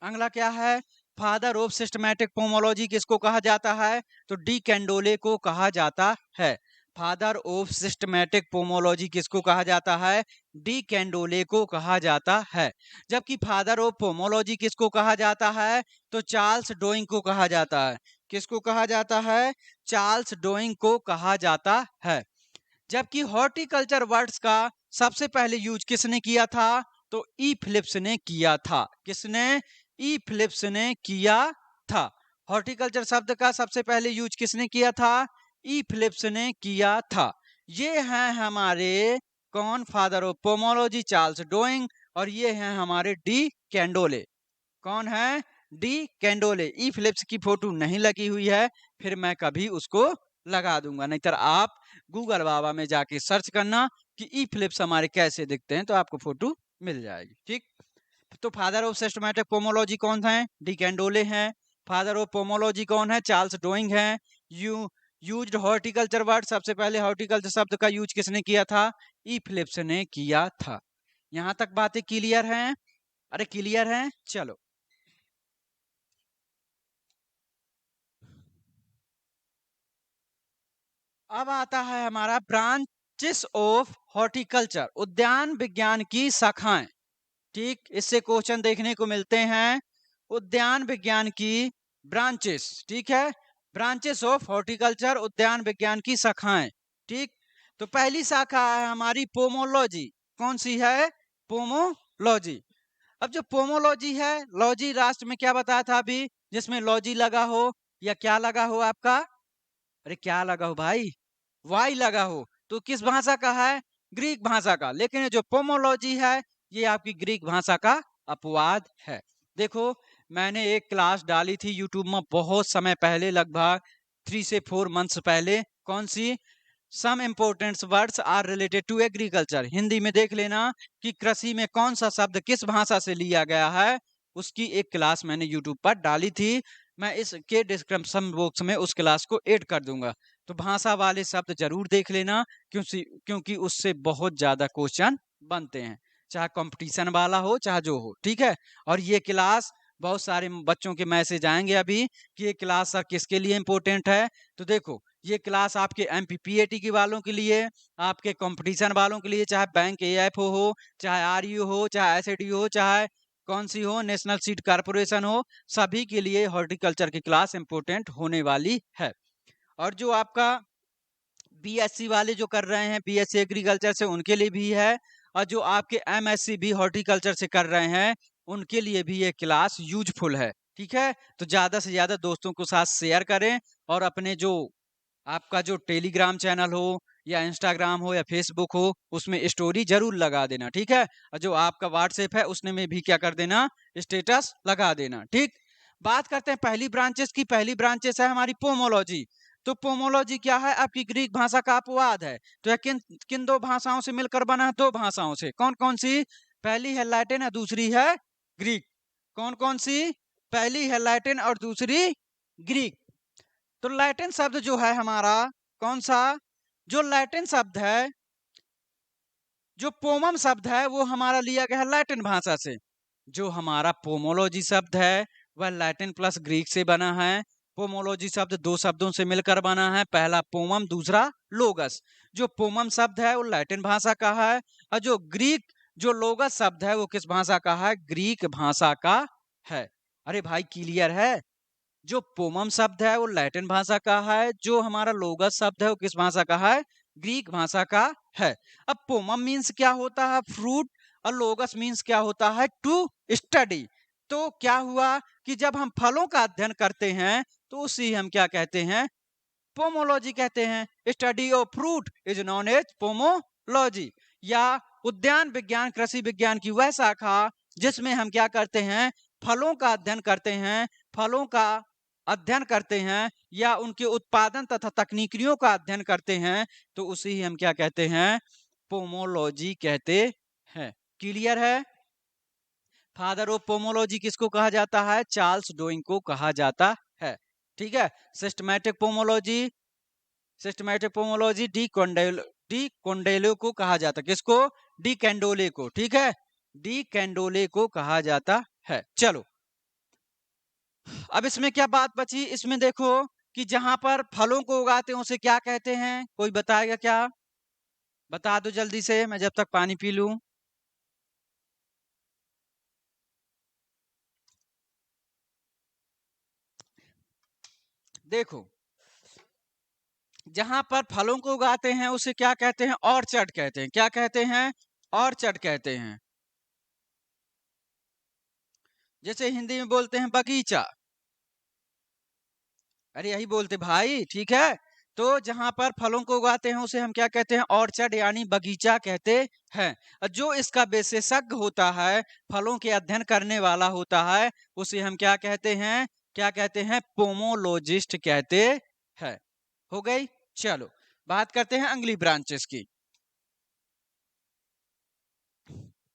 [SPEAKER 1] अगला क्या है? फादर ऑफ सिस्टमैटिक पोमोलॉजी किसको कहा जाता है? तो डी कैंडोले को कहा जाता है। फादर ऑफ सिस्टमैटिक पोमोलॉजी किसको कहा जाता है? डी कैंडोले को कहा जाता है। जबकि फादर ऑफ पोमोलॉजी किसको कहा जाता है? तो चार्ल्स डोइंग को कहा जाता है। किसको कहा जाता है? चार्ल्स डोइंग को कहा जाता है। जबकि हॉर्टिकल्चर वर्ड्स का सबसे पहले यूज किसने किया था? तो ई फिलिप्स ने किया था। किसने? ई फिलिप्स ने किया था। हॉर्टिकल्चर शब्द का सबसे पहले यूज किसने किया था? ई फिलिप्स ने किया था। ये हैं हमारे कौन? Father of pomology Charles doing, और ये हैं हमारे डी कैंडोले। कौन है? डी कैंडोले। ई फिलिप्स की फोटो नहीं लगी हुई है, फिर मैं कभी उसको लगा दूंगा, नहीं तो आप गूगल बाबा में जाके सर्च करना कि ई फिलिप्स हमारे कैसे दिखते हैं, तो आपको फोटो मिल जाएगी। ठीक, तो फादर ऑफ सिस्टमैटिक पोमोलॉजी कौन है? डी कैंडोले हैं। फादर ऑफ पोमोलॉजी कौन है? चार्ल्स डोइंग है। यू यूज्ड हॉर्टिकल्चर वर्ड, सबसे पहले हॉर्टिकल्चर शब्द का यूज किसने किया था? ई फिलिप्स ने किया था। यहां तक बातें क्लियर हैं? अरे क्लियर हैं? चलो, अब आता है हमारा ब्रांचेस ऑफ हॉर्टिकल्चर, उद्यान विज्ञान की शाखाएं। ठीक, इससे क्वेश्चन देखने को मिलते हैं। उद्यान विज्ञान की ब्रांचेस, ठीक है, ब्रांचेस ऑफ हॉर्टिकल्चर, उद्यान विज्ञान की शाखाएं। ठीक, तो पहली शाखा है हमारी पोमोलॉजी। कौन सी है? पोमोलॉजी। अब जो पोमोलॉजी है, लॉजी राष्ट्र में क्या बताया था अभी? जिसमें लॉजी लगा हो या क्या लगा हो आपका? अरे क्या लगा हो भाई? वाई लगा हो, तो किस भाषा का है? ग्रीक भाषा का। लेकिन ये जो पोमोलॉजी है, ये आपकी ग्रीक भाषा का अपवाद है। देखो, मैंने एक क्लास डाली थी यूट्यूब में बहुत समय पहले, लगभग 3 से 4 मंथ्स पहले। कौन सी? Some important words are related to agriculture. Hindi में देख लेना कि कृषि में कौन सा शब्द किस भाषा से लिया गया है, उसकी एक क्लास मैंने यूट्यूब पर डाली थी। मैं इसके डिस्क्रिप्शन बॉक्स में उस क्लास को ऐड कर दूंगा, तो भाषा वाले शब्द जरूर देख लेना, क्योंकि उससे बहुत ज्यादा क्वेश्चन बनते हैं, चाहे कंपटीशन वाला हो चाहे जो हो। ठीक है, और ये क्लास बहुत सारे बच्चों के मैसेज आएंगे अभी कि ये क्लास सर किसके लिए इम्पोर्टेंट है। तो देखो, ये क्लास आपके एमपीपीएटी के वालों के लिए, आपके कंपटीशन वालों के लिए, चाहे बैंक एएफओ हो, चाहे आरयू हो, चाहे एसएडी हो, चाहे कौन सी हो, नेशनल सीड कारपोरेशन हो, सभी के लिए हॉर्टिकल्चर की क्लास इंपोर्टेंट होने वाली है। और जो आपका बीएससी वाले जो कर रहे हैं, बीएससी एग्रीकल्चर से, उनके लिए भी है। और जो आपके एमएससी भी हॉर्टिकल्चर से कर रहे हैं, उनके लिए भी ये क्लास यूजफुल है। ठीक है, तो ज्यादा से ज्यादा दोस्तों के साथ शेयर करें, और अपने जो आपका जो टेलीग्राम चैनल हो या इंस्टाग्राम हो या फेसबुक हो, उसमें स्टोरी जरूर लगा देना। ठीक है, और जो आपका व्हाट्सएप है उसने में भी क्या कर देना? स्टेटस लगा देना। ठीक, बात करते हैं पहली ब्रांचेस की। पहली ब्रांचेस है हमारी पोमोलॉजी। तो पोमोलॉजी क्या है? आपकी ग्रीक भाषा का अपवाद है। तो यह किन किन दो भाषाओं से मिलकर बना है? दो भाषाओं से। कौन कौन सी? पहली है लैटिन और दूसरी है ग्रीक। कौन कौन सी? पहली है लैटिन और दूसरी ग्रीक। तो लैटिन शब्द जो है हमारा कौन सा? जो लैटिन शब्द है, जो पोमम शब्द है, वो हमारा लिया गया है लैटिन भाषा से। जो हमारा पोमोलॉजी शब्द है, वह लैटिन प्लस ग्रीक से बना है। पोमोलॉजी शब्द दो शब्दों से मिलकर बना है, पहला पोमम, दूसरा लोगस। जो पोमम शब्द है वो लैटिन भाषा का है, और जो ग्रीक, जो लोगस शब्द है, वो किस भाषा का है? ग्रीक भाषा का है। अरे भाई क्लियर है? जो पोमम शब्द है वो लैटिन भाषा का है, जो हमारा लोगस शब्द है वो किस भाषा का है? ग्रीक भाषा का है। अब पोमम मीन्स क्या होता है? फ्रूट। और लोगस मीन्स क्या होता है? To study. तो क्या हुआ कि जब हम फलों का अध्ययन करते हैं, तो उसी हम क्या कहते हैं? पोमोलॉजी कहते हैं। Study of fruit is known as pomology. या उद्यान विज्ञान, कृषि विज्ञान की वह शाखा जिसमें हम क्या करते हैं? फलों का अध्ययन करते हैं। फलों का अध्ययन करते हैं या उनके उत्पादन तथा तकनीकियों का अध्ययन करते हैं, तो उसे ही हम क्या कहते हैं? पोमोलॉजी कहते हैं। क्लियर है? फादर ऑफ पोमोलॉजी किसको कहा जाता है? चार्ल्स डोइंग को कहा जाता है। ठीक है, systematic pomology, systematic pomology De Candolle को कहा जाता है। किसको? डी कैंडोले को। ठीक है, डी कैंडोले को कहा जाता है। चलो, अब इसमें क्या बात बची? इसमें देखो कि जहां पर फलों को उगाते हैं उसे क्या कहते हैं? कोई बताएगा क्या? बता दो जल्दी से, मैं जब तक पानी पी लूं। देखो, जहां पर फलों को उगाते हैं उसे क्या कहते हैं? ऑर्चर्ड कहते हैं। क्या कहते हैं? ऑर्चर्ड कहते हैं। जैसे हिंदी में बोलते हैं बगीचा। अरे यही बोलते भाई, ठीक है। तो जहां पर फलों को उगाते हैं उसे हम क्या कहते हैं? ऑर्चर्ड यानी बगीचा कहते हैं। और जो इसका विशेषज्ञ होता है, फलों के अध्ययन करने वाला होता है, उसे हम क्या कहते हैं? क्या कहते हैं? पोमोलॉजिस्ट कहते हैं। हो गई। चलो बात करते हैं अगली ब्रांचेस की।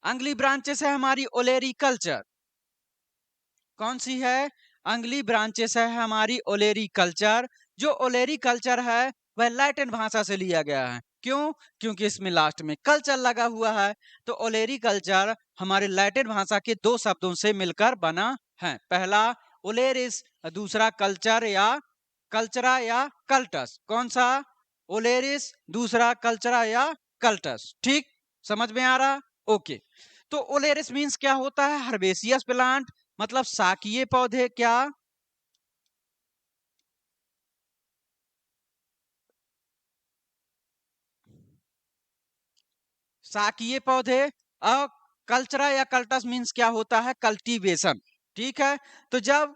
[SPEAKER 1] अगली ब्रांचेस है हमारी ओलेरी कल्चर। कौन सी है? अगली ब्रांचेस है हमारी ओलेरी कल्चर। जो ओलेरी कल्चर है वह लैटिन भाषा से लिया गया है। क्यों? क्योंकि इसमें लास्ट में कल्चर लगा हुआ है। तो ओलेरी कल्चर हमारे लैटिन भाषा के दो शब्दों से मिलकर बना है। पहला ओलेरिस, दूसरा कल्चर या कल्चरा या कल्टस। कौन सा? ओलेरिस, दूसरा कल्चरा या कल्टस। ठीक, समझ में आ रहा? ओके। तो ओलेरिस मीन्स क्या होता है? हर्बेसियस प्लांट, मतलब शाकीय पौधे। क्या? शाकीय पौधे। और कल्चरा या कल्टस मीन्स क्या होता है? कल्टीवेशन। ठीक है। तो जब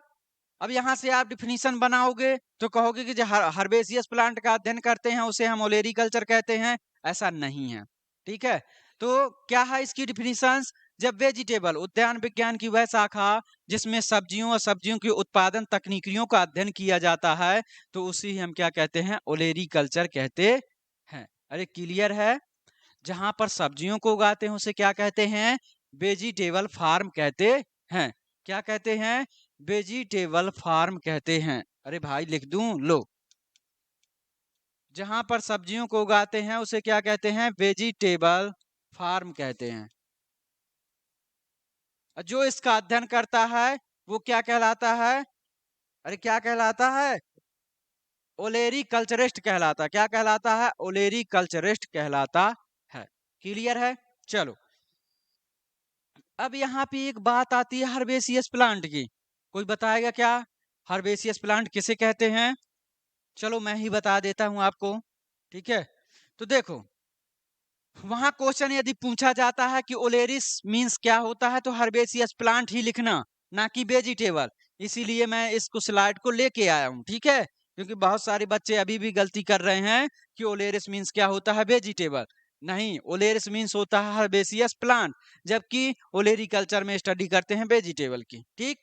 [SPEAKER 1] अब यहां से आप डिफिनीशन बनाओगे तो कहोगे कि जो हर्बेसियस प्लांट का अध्ययन करते हैं उसे हम ओलेरी कल्चर कहते हैं। ऐसा नहीं है। ठीक है। तो क्या है इसकी डिफिनीशंस? जब वेजिटेबल उद्यान विज्ञान की वह शाखा जिसमें सब्जियों और सब्जियों की उत्पादन तकनीकियों का अध्ययन किया जाता है, तो उसी हम क्या कहते हैं? ओलेरी कल्चर कहते हैं। अरे क्लियर है? जहां पर सब्जियों को उगाते हैं उसे क्या कहते हैं? वेजिटेबल फार्म कहते हैं। क्या कहते हैं? वेजिटेबल फार्म कहते हैं। अरे भाई लिख दूं, लो। जहां पर सब्जियों को उगाते हैं उसे क्या कहते हैं? वेजिटेबल फार्म कहते हैं। और जो इसका अध्ययन करता है वो क्या कहलाता है? अरे क्या कहलाता है? ओलेरी कल्चरिस्ट कहलाता। क्या कहलाता है? ओलेरी कल्चरिस्ट कहलाता है। क्लियर है? चलो अब यहाँ पे एक बात आती है हर्बेसियस प्लांट की। कोई बताएगा क्या हर्बेसियस प्लांट किसे कहते हैं? चलो मैं ही बता देता हूं आपको। ठीक है। तो देखो, वहां क्वेश्चन यदि पूछा जाता है कि ओलेरिस मींस क्या होता है, तो हर्बेसियस प्लांट ही लिखना, ना कि वेजिटेबल। इसीलिए मैं इसको स्लाइड को लेके आया हूं। ठीक है। क्योंकि बहुत सारे बच्चे अभी भी गलती कर रहे हैं कि ओलेरिस मींस क्या होता है? वेजिटेबल। नहीं, ओलेरिस मींस होता है हर्बेसियस प्लांट, जबकि ओलेरी कल्चर में स्टडी करते हैं वेजिटेबल की। ठीक।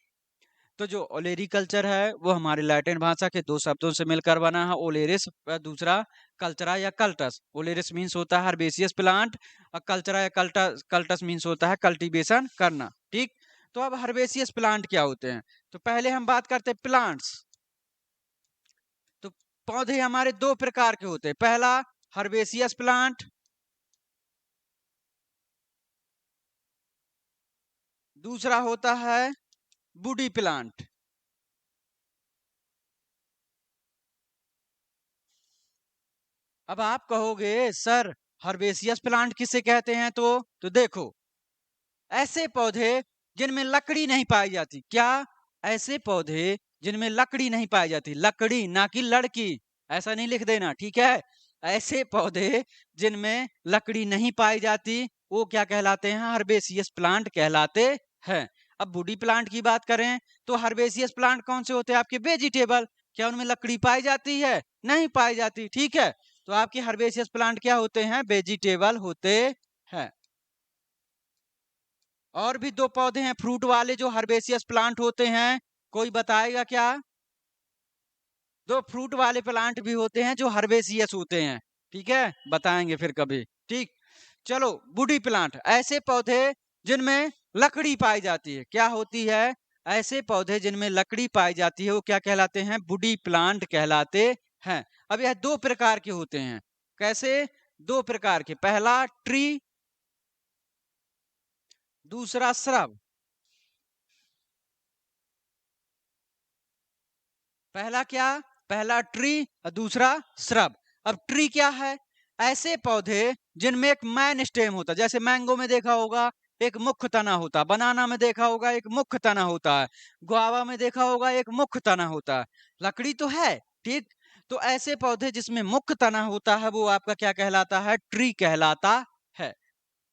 [SPEAKER 1] तो जो ओलेरी कल्चर है वो हमारे लैटिन भाषा के दो शब्दों से मिलकर बना है, ओलेरिस व दूसरा कल्चरा या कल्टस। ओलेरिस मीन्स होता है हर्बेसियस प्लांट और कल्चरा या कल्टस कल्टस मीन्स होता है कल्टीवेशन करना। ठीक। तो अब हर्बेसियस प्लांट क्या होते हैं? तो पहले हम बात करते हैं प्लांट्स। तो पौधे हमारे दो प्रकार के होते हैं। पहला हर्बेसियस प्लांट, दूसरा होता है वुडी प्लांट। अब आप कहोगे सर हर्बेसियस प्लांट किसे कहते हैं? तो देखो, ऐसे पौधे जिनमें लकड़ी नहीं पाई जाती। क्या? ऐसे पौधे जिनमें लकड़ी नहीं पाई जाती। लकड़ी ना कि लड़की, ऐसा नहीं लिख देना। ठीक है। ऐसे पौधे जिनमें लकड़ी नहीं पाई जाती वो क्या कहलाते हैं? हर्बेसियस प्लांट कहलाते हैं। अब वुडी प्लांट की बात करें तो हर्बेसियस प्लांट कौन से होते हैं? आपके वेजिटेबल। क्या उनमें लकड़ी पाई जाती है? नहीं पाई जाती। ठीक है। तो आपके हर्बेसियस प्लांट क्या होते हैं? वेजिटेबल होते हैं। और भी दो पौधे हैं फ्रूट वाले जो हर्बेसियस प्लांट होते हैं। कोई बताएगा क्या? दो फ्रूट वाले प्लांट भी होते हैं जो हर्बेसियस होते हैं। ठीक है, बताएंगे फिर कभी। ठीक। चलो, वुडी प्लांट, ऐसे पौधे जिनमें लकड़ी पाई जाती है। क्या होती है? ऐसे पौधे जिनमें लकड़ी पाई जाती है वो क्या कहलाते हैं? वुडी प्लांट कहलाते हैं। अब यह दो प्रकार के होते हैं। कैसे? दो प्रकार के। पहला ट्री, दूसरा श्रब। पहला क्या? पहला ट्री और दूसरा श्रब। अब ट्री क्या है? ऐसे पौधे जिनमें एक मैन स्टेम होता है। जैसे मैंगो में देखा होगा एक मुख्य तना होता है, बनाना में देखा होगा एक मुख्य तना होता है, गुआवा में देखा होगा एक मुख्य तना होता है। लकड़ी तो है। ठीक। तो ऐसे पौधे जिसमें मुख्य तना होता है वो आपका क्या कहलाता है? ट्री कहलाता है।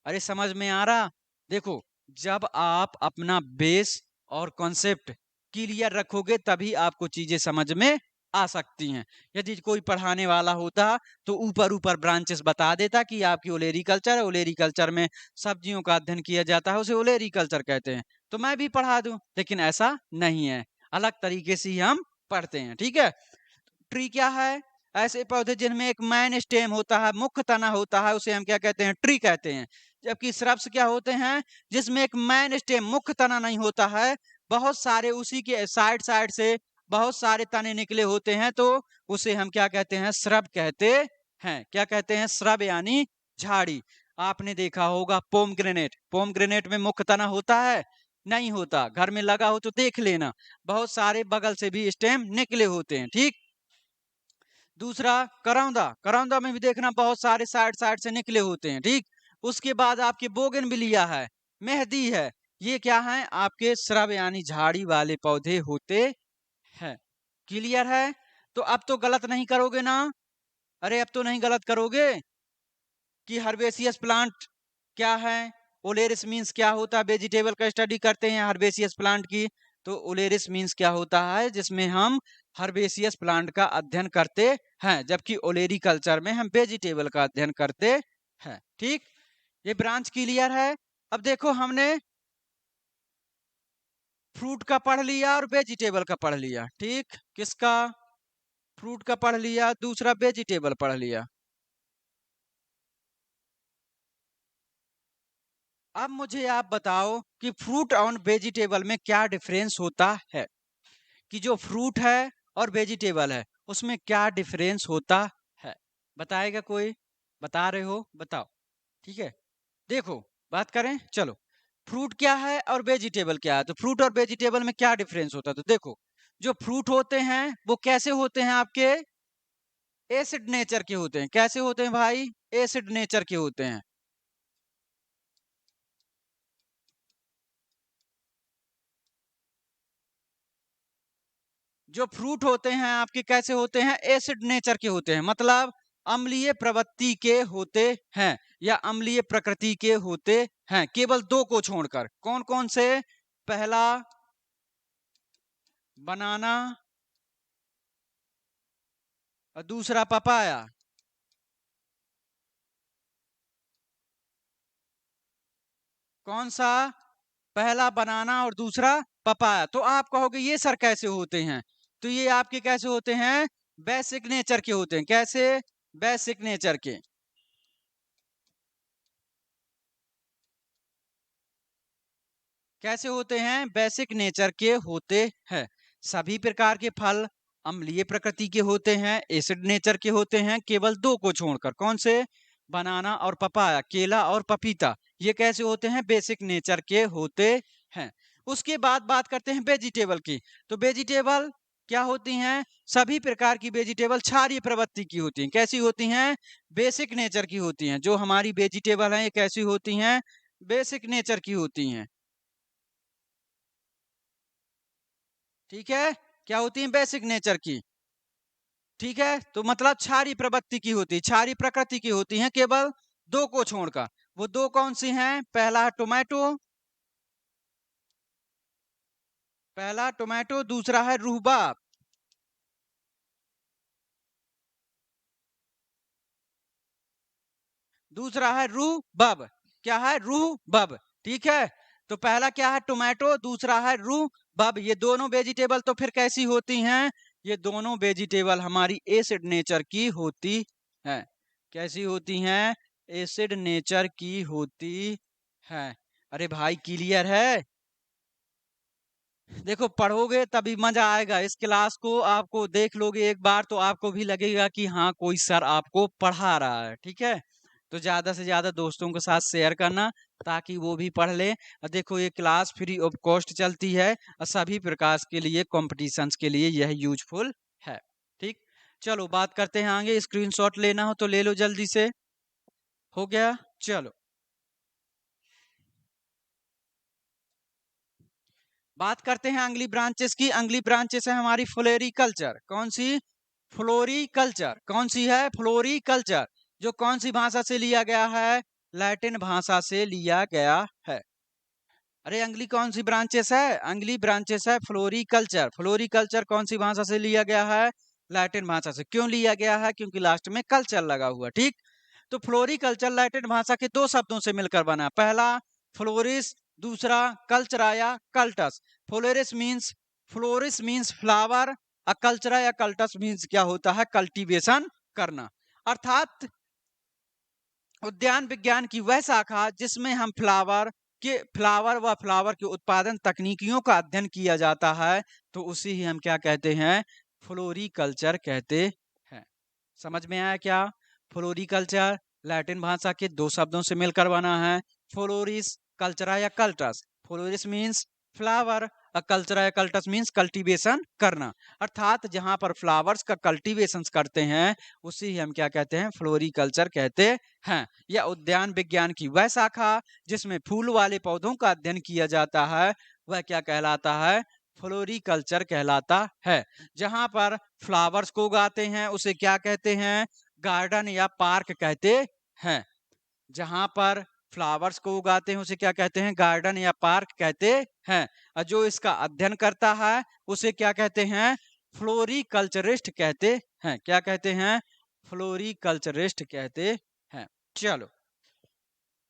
[SPEAKER 1] अरे समझ में आ रहा? देखो, जब आप अपना बेस और कॉन्सेप्ट क्लियर रखोगे तभी आपको चीजें समझ में आ सकती हैं। यदि कोई पढ़ाने वाला होता तो ऊपर ऊपर ब्रांचेस बता देता कि आपकी ओलेरीकल्चर है, ओलेरीकल्चर में सब्जियों का अध्ययन किया जाता है, उसे ओलेरीकल्चर कहते हैं, तो मैं भी पढ़ा दूं। लेकिन ऐसा नहीं है, अलग तरीके से ही हम पढ़ते हैं। ठीक है, ट्री क्या है? ऐसे पौधे जिनमें एक मेन स्टेम होता है, मुख्य तना होता है, उसे हम क्या कहते हैं? ट्री कहते हैं। जबकि श्रब्स क्या होते हैं? जिसमें एक मेन स्टेम, मुख्य तना नहीं होता है, बहुत सारे उसी के साइड साइड से बहुत सारे तने निकले होते हैं, तो उसे हम क्या कहते हैं? श्रब कहते हैं। क्या कहते हैं? श्रब यानी झाड़ी। आपने देखा होगा पोमग्रेनेट, पोमग्रेनेट में मुख्य तना होता है? नहीं होता। घर में लगा हो तो देख लेना, बहुत सारे बगल से भी स्टेम निकले होते हैं। ठीक, दूसरा करौंदा, करौंदा में भी देखना बहुत सारे साइड साइड से निकले होते हैं। ठीक, उसके बाद आपके बोगनविलिया है, मेहंदी है, ये क्या है? आपके श्रब यानी झाड़ी वाले पौधे होते हैं। क्लियर है? तो अब तो गलत नहीं करोगे ना? अरे अब तो नहीं गलत करोगे कि हर्बेसियस प्लांट क्या है, ओलेरिस मीन्स क्या होता है? वेजिटेबल का स्टडी करते हैं हर्बेसियस प्लांट की, तो ओलेरिस मीन्स क्या होता है? जिसमें हम हर्बेसियस प्लांट का अध्ययन करते हैं, जबकि ओलेरी कल्चर में हम वेजिटेबल का अध्ययन करते हैं। ठीक, ये ब्रांच क्लियर है? अब देखो, हमने फ्रूट का पढ़ लिया और वेजिटेबल का पढ़ लिया। ठीक, किसका? फ्रूट का पढ़ लिया, दूसरा वेजिटेबल पढ़ लिया। अब मुझे आप बताओ कि फ्रूट और वेजिटेबल में क्या डिफरेंस होता है? कि जो फ्रूट है और वेजिटेबल है उसमें क्या डिफरेंस होता है? बताएगा कोई? बता रहे हो? बताओ। ठीक है, देखो, बात करें, चलो। फ्रूट क्या है और वेजिटेबल क्या है? तो फ्रूट और वेजिटेबल में क्या डिफरेंस होता है? तो देखो, जो फ्रूट होते हैं वो कैसे होते हैं? आपके एसिड नेचर के होते हैं। कैसे होते हैं भाई? एसिड नेचर के होते हैं। जो फ्रूट होते हैं आपके कैसे होते हैं? एसिड नेचर के होते हैं, मतलब अम्लीय प्रवृत्ति के होते हैं या अम्लीय प्रकृति के होते हैं, केवल दो को छोड़कर। कौन कौन से? पहला बनाना और दूसरा पपाया। कौन सा? पहला बनाना और दूसरा पपाया। तो आप कहोगे ये सर कैसे होते हैं? तो ये आपके कैसे होते हैं? बेसिक नेचर के होते हैं। कैसे? बेसिक नेचर के। कैसे होते हैं? बेसिक नेचर के होते हैं। सभी प्रकार के फल अम्लीय प्रकृति के होते हैं, एसिड नेचर के होते हैं, केवल दो को छोड़कर। कौन से? बनाना और पपाया, केला और पपीता। ये कैसे होते हैं? बेसिक नेचर के होते हैं। उसके बाद बात करते हैं वेजिटेबल की। तो वेजिटेबल क्या होती हैं? सभी प्रकार की वेजिटेबल क्षारीय प्रवृत्ति की होती हैं। कैसी होती हैं? बेसिक नेचर की होती हैं। जो हमारी वेजिटेबल हैं ये कैसी होती हैं? बेसिक नेचर की होती हैं। ठीक है, क्या होती है? बेसिक नेचर की। ठीक है, तो मतलब क्षारीय प्रवृत्ति की होती, क्षारीय प्रकृति की होती हैं, केवल दो को छोड़कर। वो दो कौन सी हैं? पहला है टोमेटो, पहला टोमेटो, दूसरा है रूहबाब। दूसरा है रूहबब। क्या है? रूहबब। ठीक है, तो पहला क्या है? टोमेटो, दूसरा है रूहबब। ये दोनों वेजिटेबल तो फिर कैसी होती हैं? ये दोनों वेजिटेबल हमारी एसिड नेचर की होती हैं। कैसी होती हैं? एसिड नेचर की होती है। अरे भाई क्लियर है? देखो, पढ़ोगे तभी मजा आएगा। इस क्लास को आपको देख लोगे एक बार तो आपको भी लगेगा कि हाँ कोई सर आपको पढ़ा रहा है। ठीक है, तो ज्यादा से ज्यादा दोस्तों के साथ शेयर करना ताकि वो भी पढ़ ले। और देखो, ये क्लास फ्री ऑफ कॉस्ट चलती है और सभी प्रकार के लिए कॉम्पिटिशन्स के लिए यह यूजफुल है। ठीक, चलो बात करते हैं आगे। स्क्रीनशॉट लेना हो तो ले लो जल्दी से। हो गया? चलो बात करते हैं अगली ब्रांचेस की। अगली ब्रांचेस है हमारी फ्लोरिकल्चर। कौन सी? फ्लोरिकल्चर कौन सी है? फ्लोरिकल्चर, जो कौन सी भाषा से लिया गया है? लैटिन भाषा से लिया गया है। अरे अगली कौन सी ब्रांचेस है? अगली ब्रांचेस है फ्लोरिकल्चर। फ्लोरिकल्चर कौन सी भाषा से लिया गया है? लैटिन भाषा से। क्यों लिया गया है? क्योंकि लास्ट में कल्चर लगा हुआ, ठीक। तो फ्लोरिकल्चर लैटिन भाषा के दो शब्दों से मिलकर बना। पहला फ्लोरिस, दूसरा कल्चरा या कल्टस। फ्लोरिस मीन्स फ्लावर, और कल्चरा या कल्टस मीन्स क्या होता है? कल्टीवेशन करना। अर्थात उद्यान विज्ञान की वह शाखा जिसमें हम फ्लावर व फ्लावर के उत्पादन तकनीकियों का अध्ययन किया जाता है, तो उसी ही हम क्या कहते हैं? फ्लोरिकल्चर कहते हैं। समझ में आया क्या? फ्लोरिकल्चर लैटिन भाषा के दो शब्दों से मिलकर बना है। फ्लोरिस, कल्चरा या कल्टस। फ्लोरिस मीन्स फ्लावर, और कल्चरा या कल्टस मीन्स कल्टीवेशन करना। अर्थात जहां पर फ्लावर्स का कल्टीवेशन करते हैं, उसी हम क्या कहते हैं? फ्लोरिकल्चर कहते हैं। या उद्यान विज्ञान की वह शाखा जिसमें फूल वाले पौधों का अध्ययन किया जाता है, वह क्या कहलाता है? फ्लोरिकल्चर कहलाता है। जहां पर फ्लावर्स को उगाते हैं उसे क्या कहते हैं? गार्डन या पार्क कहते हैं। जहां पर फ्लावर्स को उगाते हैं उसे क्या कहते हैं? गार्डन या पार्क कहते हैं। और जो इसका अध्ययन करता है उसे क्या कहते हैं? फ्लोरिकल्चरिस्ट कहते हैं। क्या कहते हैं? फ्लोरिकल्चरिस्ट कहते हैं। चलो,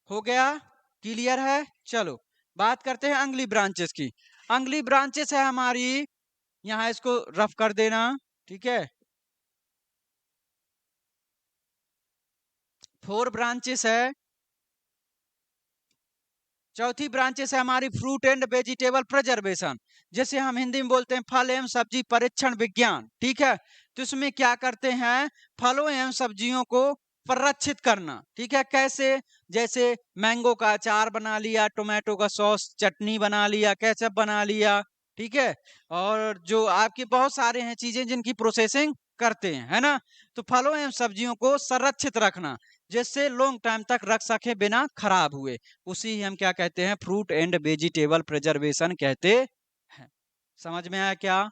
[SPEAKER 1] हो गया? क्लियर है? चलो बात करते हैं अगली ब्रांचेस की। अगली ब्रांचेस है हमारी, यहाँ इसको रफ कर देना, ठीक है। 4 ब्रांचेस है। चौथी ब्रांचेस है हमारी फ्रूट एंड वेजिटेबल प्रिजर्वेशन, जैसे हम हिंदी में बोलते हैं फल एवं सब्जी परीक्षण विज्ञान, ठीक है। तो इसमें क्या करते हैं? फलों एवं सब्जियों को संरक्षित करना, ठीक है। कैसे? जैसे मैंगो का अचार बना लिया, टोमेटो का सॉस चटनी बना लिया, केचप बना लिया, ठीक है। और जो आपके बहुत सारे हैं चीजें जिनकी प्रोसेसिंग करते हैं, है ना। तो फलों एवं सब्जियों को संरक्षित रखना, जिससे लॉन्ग टाइम तक रख सके बिना खराब हुए, उसी हम क्या कहते हैं? फ्रूट एंड वेजिटेबल प्रिजर्वेशन कहते हैं। समझ में आया क्या?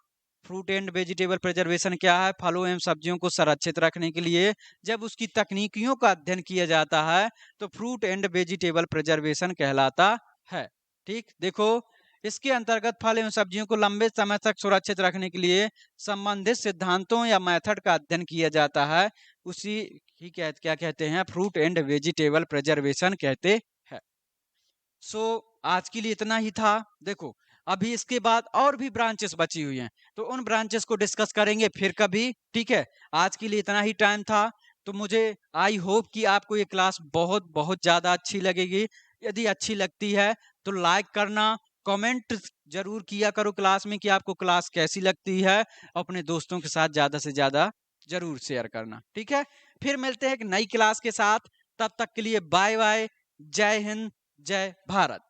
[SPEAKER 1] फ्रूट एंड वेजिटेबल प्रिजर्वेशन क्या है? फलों एवं सब्जियों को संरक्षित रखने के लिए जब उसकी तकनीकियों का अध्ययन किया जाता है, तो फ्रूट एंड वेजिटेबल प्रिजर्वेशन कहलाता है, ठीक। देखो, इसके अंतर्गत फल एवं सब्जियों को लंबे समय तक सुरक्षित रखने के लिए संबंधित सिद्धांतों या मेथड का अध्ययन किया जाता है, उसी ही क्या कहते हैं? फ्रूट एंड वेजिटेबल प्रिजर्वेशन कहते हैं। सो आज के लिए इतना ही था। देखो, अभी इसके बाद और भी ब्रांचेस बची हुई हैं, तो उन ब्रांचेस को डिस्कस करेंगे फिर कभी, ठीक है। आज के लिए इतना ही टाइम था। तो मुझे आई होप कि आपको ये क्लास बहुत बहुत ज्यादा अच्छी लगेगी। यदि अच्छी लगती है तो लाइक करना, कमेंट जरूर किया करो क्लास में कि आपको क्लास कैसी लगती है। अपने दोस्तों के साथ ज्यादा से ज्यादा जरूर शेयर करना, ठीक है। फिर मिलते हैं एक नई क्लास के साथ। तब तक के लिए बाय बाय। जय हिंद, जय भारत।